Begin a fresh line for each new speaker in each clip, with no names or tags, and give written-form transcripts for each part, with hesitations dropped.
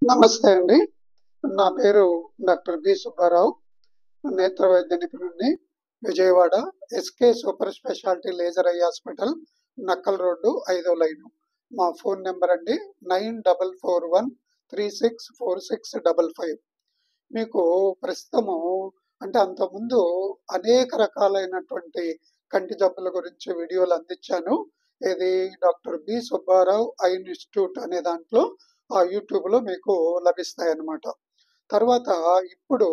నమస్తే అండి. నా పేరు డాక్టర్ బి. సుబ్బారావు. నేత్ర వైద్య నిపుణుడిని. Vijayawada SK super speciality laser eye hospital, Nakkal road, 5వ లైను. మా ఫోన్ నెంబర్ అండి 9441364655. మీకు ప్రస్తుతము అంటే అంతకుముందు అనేక రకాలైనటువంటి కంటి జబ్బుల గురించి వీడియోలు అందించాను. ఇది doctor B. Subbarao eye institute అనే దాంట్లో ఆ యూట్యూబ్లో మీకు లభిస్తాయి అన్నమాట. తర్వాత ఇప్పుడు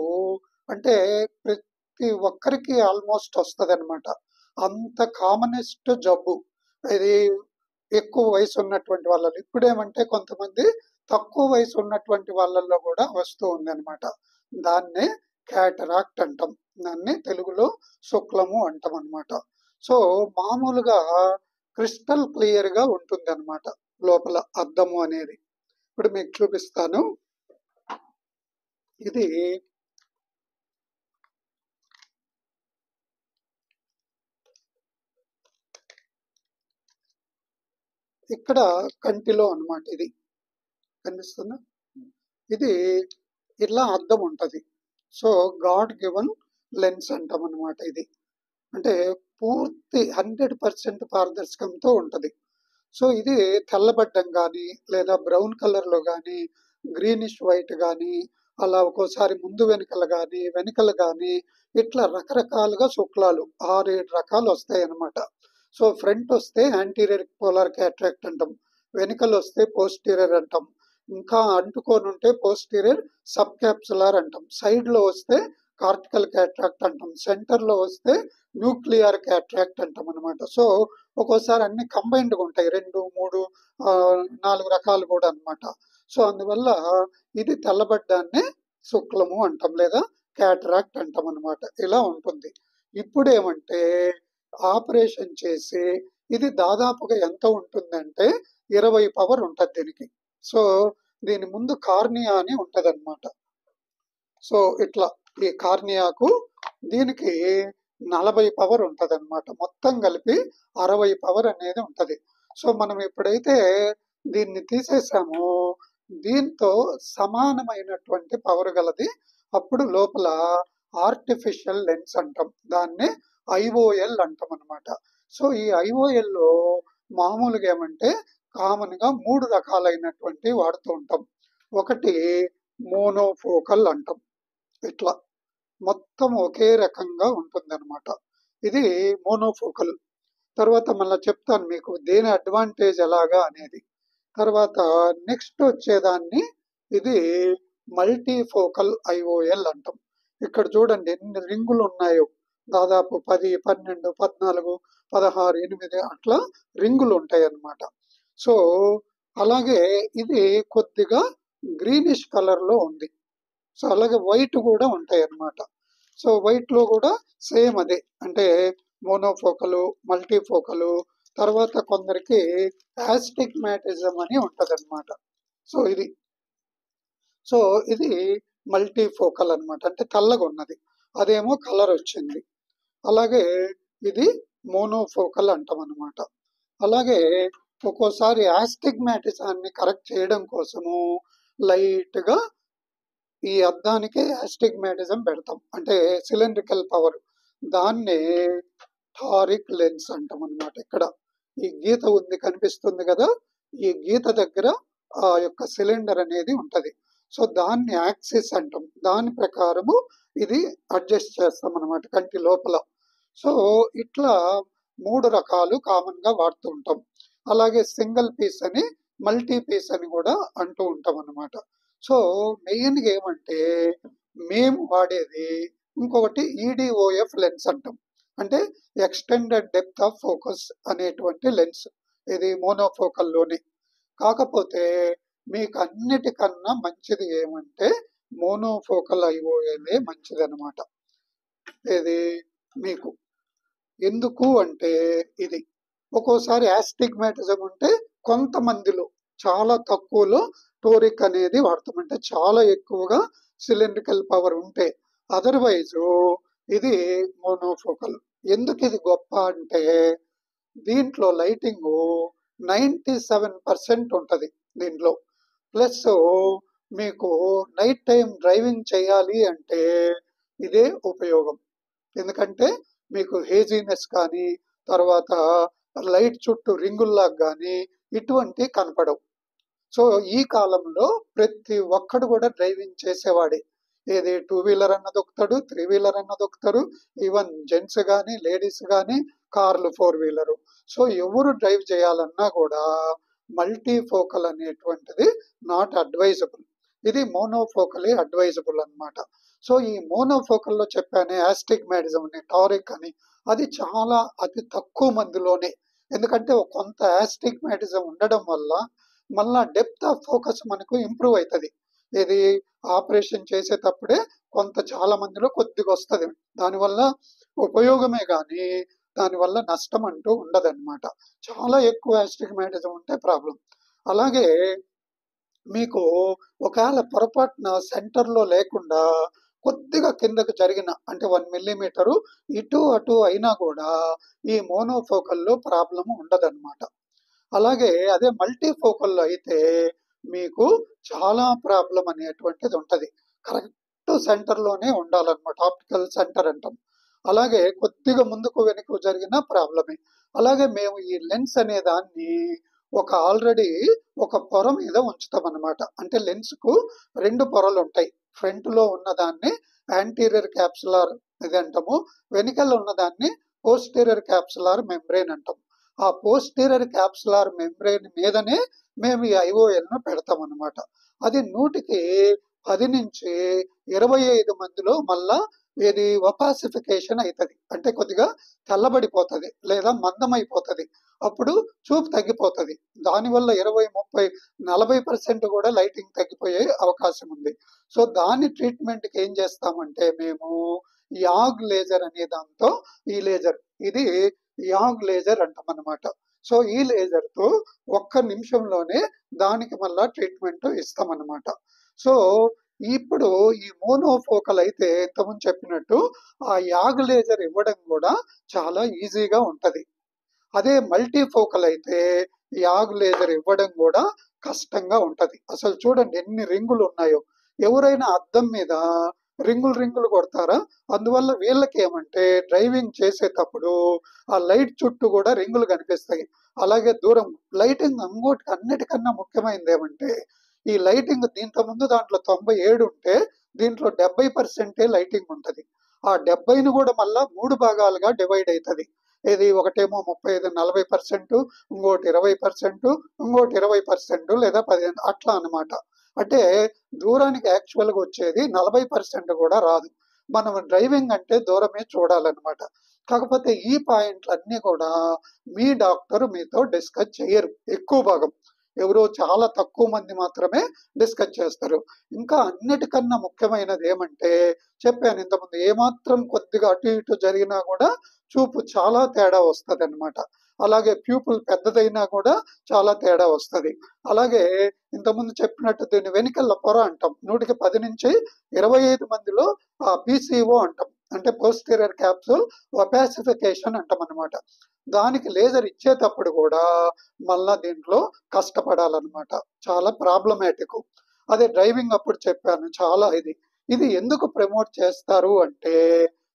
అంటే ప్రతి ఒక్కరికి ఆల్మోస్ట్ వస్తుంది అనమాట. అంత కామనెస్ట్ జబ్బు ఇది ఎక్కువ వయసు ఉన్నటువంటి వాళ్ళలో. ఇప్పుడేమంటే కొంతమంది తక్కువ వయసు ఉన్నటువంటి వాళ్ళల్లో కూడా వస్తూ ఉందన్నమాట. దాన్నే క్యాటరాక్ట్ అంటాం. దాన్ని తెలుగులో శుక్లము అంటాం అనమాట. సో మామూలుగా క్రిస్టల్ క్లియర్ గా ఉంటుంది అనమాట లోపల అద్దము అనేది. ఇప్పుడు మీకు చూపిస్తాను. ఇది ఇక్కడ కంటిలో అన్నమాట. ఇది కనిపిస్తుందా? ఇది ఇలా అద్దం ఉంటది. సో గాడ్ గివన్ లెన్స్ అంటాం అనమాట. ఇది అంటే పూర్తి 100% పారదర్శకంతో ఉంటది. సో ఇది తెల్లబడ్డం కానీ లేదా బ్రౌన్ కలర్ లో కానీ గ్రీనిష్ వైట్ కానీ అలా ఒక్కోసారి ముందు వెనుకలు కానీ వెనుకలు కానీ ఇట్లా రకరకాలుగా శుక్లాలు 6-7 రకాలు వస్తాయి అన్నమాట. సో ఫ్రంట్ వస్తే యాంటీరియర్ పోలార్ క్యాట్రాక్ట్ అంటాం, వెనుకలు వస్తే పోస్టీరియర్ అంటాం, ఇంకా అంటుకొని ఉంటే పోస్టీరియర్ సబ్ క్యాప్సులార్ అంటాం, సైడ్ లో వస్తే కార్టికల్ క్యాట్రాక్ట్ అంటాం, సెంటర్ లో వస్తే న్యూక్లియర్ క్యాట్రాక్ట్ అంటాం అనమాట. సో ఒక్కోసారి అన్ని కంబైన్డ్గా ఉంటాయి, 2, 3, 4 రకాలు కూడా అన్నమాట. సో అందువల్ల ఇది తెల్లబడ్డాన్ని శుక్లము అంటాం లేదా క్యాటరాక్ట్ అంటాం అనమాట. ఇలా ఉంటుంది. ఇప్పుడు ఏమంటే ఆపరేషన్ చేసి ఇది దాదాపుగా ఎంత ఉంటుందంటే 20 పవర్ ఉంటుంది దీనికి. సో దీని ముందు కార్నియా అని ఉంటది అనమాట. సో ఇట్లా ఈ కార్నియాకు దీనికి 40 పవర్ ఉంటది అనమాట. మొత్తం కలిపి 60 పవర్ అనేది ఉంటది. సో మనం ఎప్పుడైతే దీన్ని తీసేసామో దీంతో సమానమైనటువంటి పవర్ గలది అప్పుడు లోపల ఆర్టిఫిషియల్ లెన్స్ అంటాం, దాన్ని ఐఓఎల్ అంటాం అనమాట. సో ఈ ఐఓఎల్ లో మామూలుగా ఏమంటే కామన్ గా 3 రకాలైనటువంటి వాడుతూ ఉంటాం. ఒకటి మోనోఫోకల్ అంటాం. ఇట్లా మొత్తం ఒకే రకంగా ఉంటుంది అనమాట. ఇది మోనోఫోకల్. తర్వాత మళ్ళీ చెప్తాను మీకు దేని అడ్వాంటేజ్ ఎలాగా అనేది. తర్వాత నెక్స్ట్ వచ్చేదాన్ని ఇది మల్టీఫోకల్ ఐఓఎల్ అంటాం. ఇక్కడ చూడండి ఎన్ని రింగులు ఉన్నాయో, దాదాపు 10, 12, 14, 16, 8 అట్లా రింగులు ఉంటాయి అన్నమాట. సో అలాగే ఇది కొద్దిగా గ్రీనిష్ కలర్ లో ఉంది. సో అలాగే వైట్ కూడా ఉంటాయి అన్నమాట. సో వైట్ లో కూడా సేమ్ అదే, అంటే మోనోఫోకలు, మల్టీఫోకలు, తర్వాత కొందరికి యాస్టిగ్మాటిజం అని ఉంటది అనమాట. సో ఇది మల్టీఫోకల్ అన్నమాట, అంటే తెల్లగా ఉన్నది, అదేమో కలర్ వచ్చింది. అలాగే ఇది మోనోఫోకల్ అంటాం అనమాట. అలాగే ఒక్కోసారి యాస్టిగ్మాటిజాన్ని కరెక్ట్ చేయడం కోసము లైట్ గా ఈ అద్దానికి యాస్టిగ్మాటిజం పెడతాం, అంటే సిలిండ్రికల్ పవర్. దాన్నే టారిక్ లెన్స్ అంటాం అనమాట. ఇక్కడ ఈ గీత ఉంది కనిపిస్తుంది కదా, ఈ గీత దగ్గర ఆ యొక్క సిలిండర్ అనేది ఉంటది. సో దాన్ని యాక్సిస్ అంటాం. దాని ప్రకారము ఇది అడ్జస్ట్ చేస్తాం అనమాట కంటి లోపల. సో ఇట్లా 3 రకాలు కామన్ గా వాడుతూ ఉంటాం. అలాగే సింగిల్ పీస్ అని, మల్టీ పీస్ అని కూడా అంటూ ఉంటాం అనమాట. సో మెయిన్గా ఏమంటే మేము వాడేది ఇంకొకటి ఈడిఓఎఫ్ లెన్స్ అంటాం, అంటే ఎక్స్టెండెడ్ డెప్త్ ఆఫ్ ఫోకస్ అనేటువంటి లెన్స్. ఇది మోనోఫోకల్లోనే. కాకపోతే మీకు అన్నిటికన్నా మంచిది ఏమంటే మోనోఫోకల్ ఐఓఎలే మంచిది అనమాట. ఇది మీకు ఎందుకు అంటే ఇది ఒక్కోసారి యాస్టిగ్మాటిజం ఉంటే కొంతమందిలో చాలా తక్కువలో టోరిక్ అనేది వాడతాం, అంటే చాలా ఎక్కువగా సిలిండ్రికల్ పవర్ ఉంటే. అదర్వైజ్ ఇది మోనోఫోకల్. ఎందుకు ఇది గొప్ప అంటే దీంట్లో లైటింగ్ 97% ఉంటది దీంట్లో. ప్లస్ మీకు నైట్ టైం డ్రైవింగ్ చేయాలి అంటే ఇదే ఉపయోగం. ఎందుకంటే మీకు హేజీనెస్ కానీ, తర్వాత లైట్ చుట్టూ రింగుల్లాగా కానీ ఇటువంటి కనపడవు. సో ఈ కాలంలో ప్రతి ఒక్కడు కూడా డ్రైవింగ్ చేసేవాడే. ఏది టూ వీలర్ అన్న దొక్కుతాడు, త్రీ వీలర్ అన్న దొక్కుతారు, ఈవెన్ జెంట్స్ కానీ లేడీస్ కానీ కార్లు ఫోర్ వీలరు. సో ఎవరు డ్రైవ్ చేయాలన్నా కూడా మల్టీ ఫోకల్ అనేటువంటిది నాట్ అడ్వైజబుల్. ఇది మోనోఫోకలే అడ్వైజబుల్ అన్నమాట. సో ఈ మోనోఫోకల్లో చెప్పానే ఆస్టిగ్మాటిజం అని, టారిక్ అని, అది చాలా అతి తక్కువ మందిలోనే. ఎందుకంటే కొంత ఆస్టిగ్మాటిజం ఉండడం వల్ల మళ్ళా డెప్త్ ఆఫ్ ఫోకస్ మనకు ఇంప్రూవ్ అవుతుంది. ఇది ఆపరేషన్ చేసేటప్పుడే కొంత చాలా మందిలో కొద్దిగా వస్తుంది. దానివల్ల ఉపయోగమే కానీ దానివల్ల నష్టం అంటూ ఉండదన్నమాట. చాలా ఎక్కువ ఆస్టిగ్మాటిజం ఉంటే ప్రాబ్లం. అలాగే మీకు ఒకవేళ పొరపాటున సెంటర్లో లేకుండా కొద్దిగా కిందకు జరిగిన అంటే 1 మిల్లీమీటరు ఇటు అటు అయినా కూడా ఈ మోనోఫోకల్లో ప్రాబ్లం ఉండదన్నమాట. అలాగే అదే మల్టీఫోకల్లో అయితే మీకు చాలా ప్రాబ్లం అనేటువంటిది ఉంటుంది. కరెక్ట్ సెంటర్లోనే ఉండాలన్నమాట, ఆప్టికల్ సెంటర్ అంటాం. అలాగే కొద్దిగా ముందుకు వెనుక జరిగిన ప్రాబ్లమే. అలాగే మేము ఈ లెన్స్ అనే దాన్ని ఆల్రెడీ ఒక పొర మీద ఉంచుతాం అన్నమాట. అంటే లెన్స్కు 2 పొరలు ఉంటాయి. ఫ్రంట్ లో ఉన్నదాన్ని యాంటీరియర్ క్యాప్సులార్ ఇది అంటాము, వెనుకల ఉన్నదాన్ని పోస్టీరియర్ క్యాప్సులార్ మెంబ్రెయిన్ అంటాం. ఆ పోస్టీరియర్ క్యాప్సులార్ మెంబ్రెయిన్ మీదనే మేము ఈ IOL ను పెడతాం అన్నమాట. అది 100కి 10 నుంచి 25 మందిలో మళ్ళా ఇది ఒపాసిఫికేషన్ అవుతుంది. అంటే కొద్దిగా తెల్లబడిపోతుంది లేదా మందమైపోతుంది. అప్పుడు చూపు తగ్గిపోతుంది. దానివల్ల 20, 30, 40% కూడా లైటింగ్ తగ్గిపోయే అవకాశం ఉంది. సో దాని ట్రీట్మెంట్కి ఏం చేస్తామంటే మేము యాగ్ లేజర్ అనే దాంతో, ఈ లేజర్ ఇది యాగ్ లేజర్ అంటాం అన్నమాట. సో ఈ లేజర్ తో 1 నిమిషంలోనే దానికి మళ్ళా ట్రీట్మెంట్ ఇస్తామన్నమాట. సో ఇప్పుడు ఈ మోనోఫోకల్ అయితే ఇంతకుముందు చెప్పినట్టు ఆ యాగ్ లేజర్ ఇవ్వడం కూడా చాలా ఈజీగా ఉంటది. అదే మల్టీఫోకల్ అయితే యాగ్ లేజర్ ఇవ్వడం కూడా కష్టంగా ఉంటది. అసలు చూడండి ఎన్ని రింగులు ఉన్నాయో. ఎవరైనా అద్దం మీద రింగులు కొడతారా? అందువల్ల వీళ్ళకి ఏమంటే డ్రైవింగ్ చేసేటప్పుడు ఆ లైట్ చుట్టూ కూడా రింగులు కనిపిస్తాయి. అలాగే దూరం లైటింగ్ అన్నిటికన్నా ముఖ్యమైనది ఏమంటే ఈ లైటింగ్ దీంతో ముందు దాంట్లో 97 ఉంటే దీంట్లో 70% లైటింగ్ ఉంటది. ఆ 70ను కూడా మళ్ళా 3 భాగాలుగా డివైడ్ అవుతుంది. ఇది ఒకటేమో 35, 40%, ఇంకోటి 20%, ఇంకోటి 20% లేదా 15 అట్లా అన్నమాట. అంటే దూరానికి యాక్చువల్గా వచ్చేది 40% కూడా రాదు. మనం డ్రైవింగ్ అంటే దూరమే చూడాలన్నమాట. కాకపోతే ఈ పాయింట్లు అన్నీ కూడా మీ డాక్టర్ మీతో డిస్కస్ చేయరు. ఎక్కువ భాగం ఎవరో చాలా తక్కువ మంది మాత్రమే డిస్కస్ చేస్తారు. ఇంకా అన్నిటికన్నా ముఖ్యమైనది ఏమంటే చెప్పాను ఇంతకుముందు, ఏమాత్రం కొద్దిగా అటు ఇటు జరిగినా కూడా చూపు చాలా తేడా వస్తుంది అన్నమాట. అలాగే ప్యూపుల్ పెద్దదైనా కూడా చాలా తేడా వస్తుంది. అలాగే ఇంతకుముందు చెప్పినట్టు దీన్ని వెనికల్ల పొర అంటాం. 100కి 10 నుంచి 25 మందిలో ఆ PCO అంటాం, అంటే పోస్టీరియర్ క్యాప్సూల్ ఒపాసిఫికేషన్ అంటాం అన్నమాట. దానికి లేజర్ ఇచ్చేటప్పుడు కూడా మళ్ళా దీంట్లో కష్టపడాలన్నమాట. చాలా ప్రాబ్లమాటిక్. అదే డ్రైవింగ్ అప్పుడు చెప్పాను చాలా ఇది ఎందుకు ప్రమోట్ చేస్తారు అంటే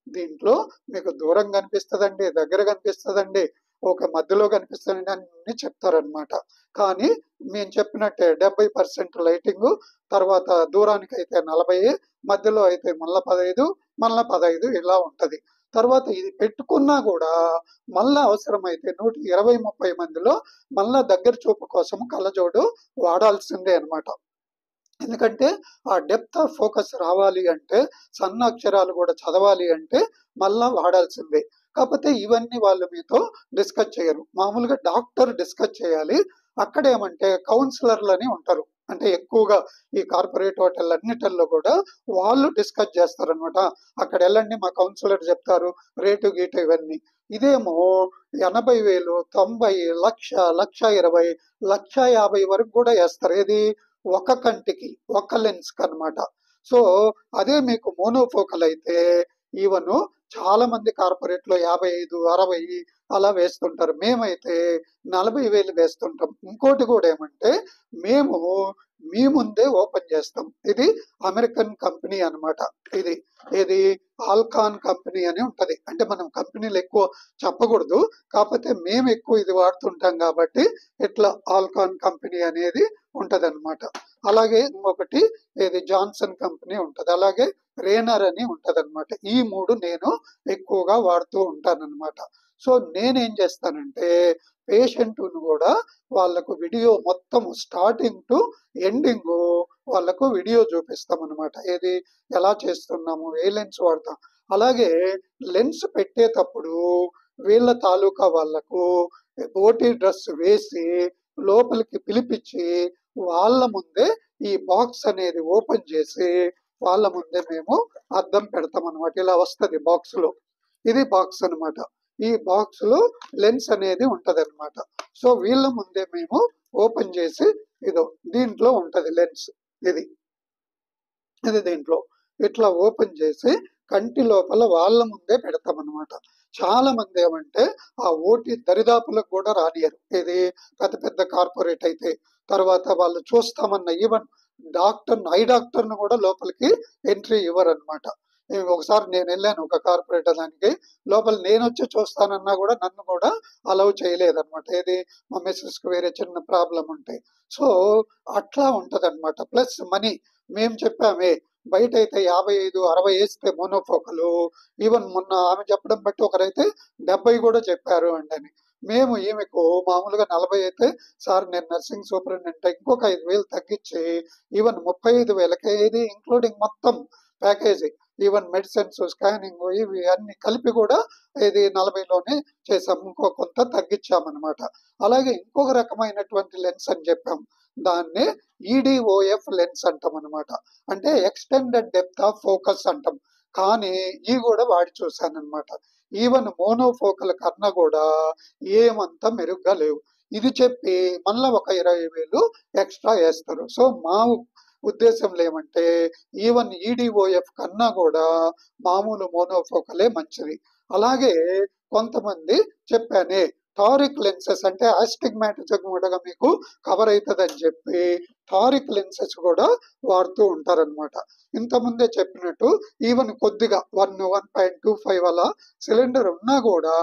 దీంట్లో మీకు దూరం కనిపిస్తుందండి, దగ్గర కనిపిస్తుందండి, ఒక మధ్యలో కనిపిస్తుందండి అన్ని చెప్తారనమాట. కానీ మేము చెప్పినట్టే 70% లైటింగ్, తర్వాత దూరానికి అయితే 40, మధ్యలో అయితే మళ్ళా 15 ఇలా ఉంటది. తర్వాత ఇది పెట్టుకున్నా కూడా మళ్ళా అవసరమైతే 120, 30 మందిలో మళ్ళా దగ్గర చూపు కోసం కళ్ళజోడు వాడాల్సిందే అన్నమాట. ఎందుకంటే ఆ డెప్త్ ఆఫ్ ఫోకస్ రావాలి అంటే, సన్న అక్షరాలు కూడా చదవాలి అంటే మళ్ళా వాడాల్సిందే. కాకపోతే ఇవన్నీ వాళ్ళు మీతో డిస్కస్ చేయరు. మామూలుగా డాక్టర్ డిస్కస్ చేయాలి. అక్కడేమంటే కౌన్సిలర్లని ఉంటారు. అంటే ఎక్కువగా ఈ కార్పొరేట్ హోటల్ అన్నిటిల్లో కూడా వాళ్ళు డిస్కస్ చేస్తారనమాట. అక్కడ వెళ్ళండి మా కౌన్సిలర్ చెప్తారు రేటు గీటు ఇవన్నీ. ఇదేమో 80,000, 90, 1,00,000, 1,20,000, 1,50,000 వరకు కూడా వేస్తారు. ఏది ఒక కంటికి ఒక లెన్స్ కనమాట. సో అదే మీకు మోనోఫోకల్ అయితే ఈవెన్ చాలా మంది కార్పొరేట్ లో 55, 60, అలా వేస్తుంటారు. మేమైతే 40,000 వేస్తుంటాం. ఇంకోటి కూడా ఏమంటే మేము మీ ముందే ఓపెన్ చేస్తాం. ఇది అమెరికన్ కంపెనీ అన్నమాట. ఇది ఇది ఆల్కాన్ కంపెనీ అని ఉంటది. అంటే మనం కంపెనీలు ఎక్కువ చెప్పకూడదు. కాకపోతే మేము ఎక్కువ ఇది వాడుతుంటాం కాబట్టి ఇట్లా ఆల్కాన్ కంపెనీ అనేది ఉంటదన్నమాట. అలాగే ఇంకొకటి ఇది జాన్సన్ కంపెనీ ఉంటది. అలాగే రేనర్ అని ఉంటదన్నమాట. ఈ 3 నేను ఎక్కువగా వాడుతూ ఉంటానన్నమాట. సో నేనేం చేస్తానంటే పేషెంట్‌ను గూడా వాళ్ళకు వీడియో మొత్తం స్టార్టింగ్ టు ఎండింగ్ వాళ్ళకు వీడియో చూపిస్తామన్నమాట. ఏది ఎలా చేస్తున్నాము, ఏ లెన్స్ వాడతాం. అలాగే లెన్స్ పెట్టేటప్పుడు వీళ్ళ తాలూకా వాళ్ళకు ఓటీ డ్రెస్ వేసి లోపలికి పిలిపిచ్చి వాళ్ళ ముందే ఈ బాక్స్ అనేది ఓపెన్ చేసి వాళ్ళ ముందే మేము అద్దం పెడతామన్నమాట. ఇలా వస్తది బాక్స్‌లో. ఇది బాక్స్ అన్నమాట. ఈ బాక్స్‌లో లెన్స్ అనేది ఉంటదన్నమాట. సో వీళ్ళ ముందే మేము ఓపెన్ చేసి ఇదో దీంట్లో ఉంటది లెన్స్. ఇది. ఇది దీంట్లో. ఇట్లా ఓపెన్ చేసి కంటి లోపల వాళ్ళ ముందే పెడతామన్నమాట. చాలా మంది ఏమంటే ఆ ఓటీ దరిదాపులకు కూడా రానియరు. ఇది పెద్ద పెద్ద కార్పొరేట్ అయితే. తర్వాత వాళ్ళు చూస్తామన్న ఈవెన్ ఐ డాక్టర్‌ని కూడా లోపలికి ఎంట్రీ ఇవ్వరన్నమాట. ఒకసారి నేనెళ్ళాను ఒక కార్పొరేట్ దానికి. లోపల నేనొచ్చి చూస్తానన్నా కూడా నన్ను కూడా అలౌ చేయలేదన్నమాట. ఏది మా మిసెస్‌కి వేరే చిన్న ప్రాబ్లమ్ ఉంటే. సో అట్లా ఉంటదన్నమాట. ప్లస్ మనీ మేము చెప్పామే బయటైతే 55, 60 ఏస్తే మోనోఫోకలు. ఈవెన్ మొన్న ఆమె చెప్పడం బట్టి ఒకరైతే 70 కూడా చెప్పారు అండని. మేము ఈమెకు మామూలుగా 40 అయితే సార్ నేను నర్సింగ్ సూపరింటెండెంట్ ఇంకొక 5,000 తగ్గించి ఈవెన్ 35,000కే ఇది ఇంక్లూడింగ్ మొత్తం ప్యాకేజీ. ఈవెన్ మెడిసిన్స్, స్కానింగ్ ఇవి అన్ని కలిపి కూడా ఇది 40లోనే చేసాం. ఇంకో కొంత తగ్గించామన్నమాట. అలాగే ఇంకొక రకమైనటువంటి లెన్స్ అని చెప్పాం. దాన్నే ఈడిఓఎఫ్ లెన్స్ అంటాం అన్నమాట. అంటే ఎక్స్టెండెడ్ డెప్త్ ఆఫ్ ఫోకస్ అంటాం. కానీ ఇవి కూడా వాడి చూశానన్నమాట. ఈవెన్ మోనోఫోకల్ కన్నా కూడా ఏమంత మెరుగ్గా లేవు. ఇది చెప్పి మళ్ళా ఒక 20,000 ఎక్స్ట్రా వేస్తారు. సో మా ఉద్దేశంలో ఏమంటే ఈవెన్ ఈడిఓఎఫ్ కన్నా కూడా మామూలు మోనోఫోకలే మంచిది. అలాగే కొంతమంది చెప్పానే టారిక్ లెన్సెస్ అంటే ఆస్టిగ్మాటిజం కూడా మీకు కవర్ అవుతుందని చెప్పి టారిక్ లెన్సెస్ కూడా వాడుతూ ఉంటారన్నమాట. ఇంతకుముందే చెప్పినట్టు ఈవెన్ కొద్దిగా 1.25 అలా సిలిండర్ ఉన్నా కూడా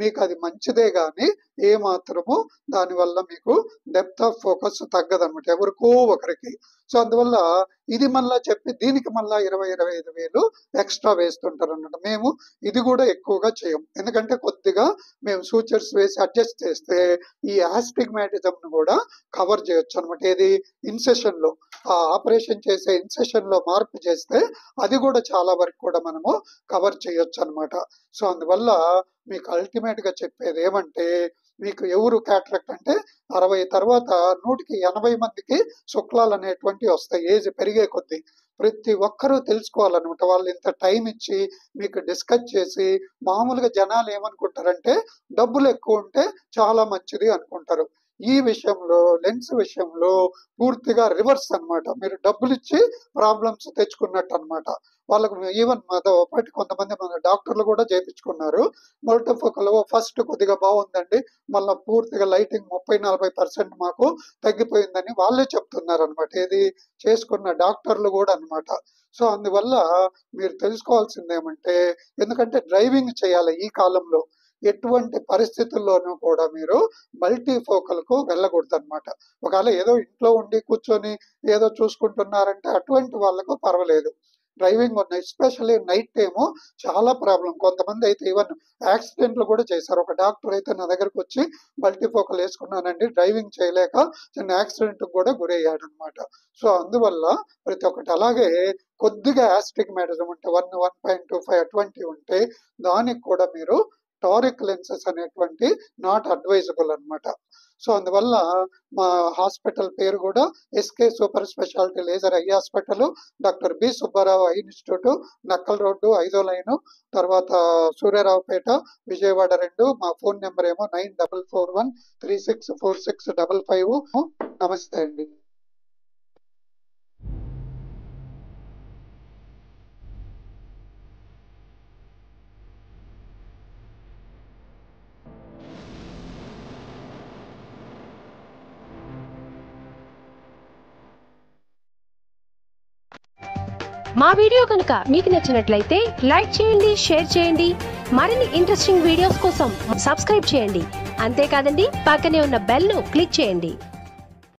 మీకు అది మంచిదే కానీ ఏ మాత్రము దానివల్ల మీకు డెప్త్ ఆఫ్ ఫోకస్ తగ్గదన్నమాట ఎవరికో ఒకరికి. సో అందువల్ల ఇది మళ్ళా చెప్పి దీనికి మళ్ళా 20-25,000 ఎక్స్ట్రా వేస్తుంటారు అన్నమాట. మేము ఇది కూడా ఎక్కువగా చేయం. ఎందుకంటే కొద్దిగా మేము సూచర్స్ వేసి అడ్జస్ట్ చేస్తే ఈ ఆస్టిగ్మాటిజం ను కూడా కవర్ చేయొచ్చు అనమాట. ఏది ఇన్సెషన్ లో ఆ ఆపరేషన్ చేసే ఇన్సెషన్ లో మార్పు చేస్తే అది కూడా చాలా వరకు కూడా మనము కవర్ చేయొచ్చు అనమాట. సో అందువల్ల మీకు అల్టిమేట్ గా చెప్పేది ఏమంటే మీకు ఎవరు క్యాటరాక్ట్ అంటే 60 తర్వాత 100కి 80 మందికి శుక్లాలు అనేటువంటివి వస్తాయి ఏజ్ పెరిగే కొద్దీ. ప్రతి ఒక్కరూ తెలుసుకోవాలన్నమాట. వాళ్ళు ఇంత టైం ఇచ్చి మీకు డిస్కస్ చేసి మామూలుగా జనాలు ఏమనుకుంటారంటే డబ్బులు ఎక్కువ ఉంటే చాలా మంచిది అనుకుంటారు. ఈ విషయంలో లెన్స్ విషయంలో పూర్తిగా రివర్స్ అన్నమాట. మీరు డబ్బులు ఇచ్చి ప్రాబ్లమ్స్ తెచ్చుకున్నట్టు అన్నమాట. వాళ్ళకు ఈవెన్ కొంతమంది మన డాక్టర్లు కూడా చేయించుకున్నారు. మల్టీఫోకల్ ఫస్ట్ కొద్దిగా బాగుందండి, మళ్ళీ పూర్తిగా లైటింగ్ 30-40% మాకు తగ్గిపోయిందని వాళ్ళే చెప్తున్నారు అనమాట. ఏది చేసుకున్న డాక్టర్లు కూడా అన్నమాట. సో అందువల్ల మీరు తెలుసుకోవాల్సింది ఏమంటే ఎందుకంటే డ్రైవింగ్ చేయాలి ఈ కాలంలో. ఎటువంటి పరిస్థితుల్లోనూ కూడా మీరు మల్టీఫోకల్ కు వెళ్ళకూడదు అనమాట. ఒకవేళ ఏదో ఇంట్లో ఉండి కూర్చొని ఏదో చూసుకుంటున్నారంటే అటువంటి వాళ్ళకు పర్వాలేదు. డ్రైవింగ్ ఉన్నాయి ఎస్పెషల్లీ నైట్ టైము చాలా ప్రాబ్లం. కొంతమంది అయితే ఈవెన్ యాక్సిడెంట్లు కూడా చేశారు. ఒక డాక్టర్ అయితే నా దగ్గరకు వచ్చి మల్టీఫోకల్ వేసుకున్నానండి డ్రైవింగ్ చేయలేక చిన్న యాక్సిడెంట్ కూడా గురయ్యాడు అనమాట. సో అందువల్ల ప్రతి ఒక్కటి అలాగే కొద్దిగా ఆస్టిగ్మాటిజం ఉంటే 1.25 అటువంటి ఉంటే దానికి కూడా మీరు టారిక్ లెన్సెస్ అనేటువంటి నాట్ అడ్వైజబుల్ అన్నమాట. సో అందువల్ల మా హాస్పిటల్ పేరు కూడా SK super speciality laser eye hospital, doctor B Subbarao eye institute, Nakkal road 5వ లైను, తర్వాత సూర్యారావుపేట, విజయవాడ 2. మా ఫోన్ నెంబర్ ఏమో 9441364655. నమస్తే అండి.
మా వీడియో కనుక మీకు నచ్చినట్లయితే లైక్ చేయండి, షేర్ చేయండి. మరిన్ని ఇంట్రెస్టింగ్ వీడియోస్ కోసం సబ్స్క్రైబ్ చేయండి. అంతేకాదండి, పక్కనే ఉన్న బెల్ ను క్లిక్ చేయండి.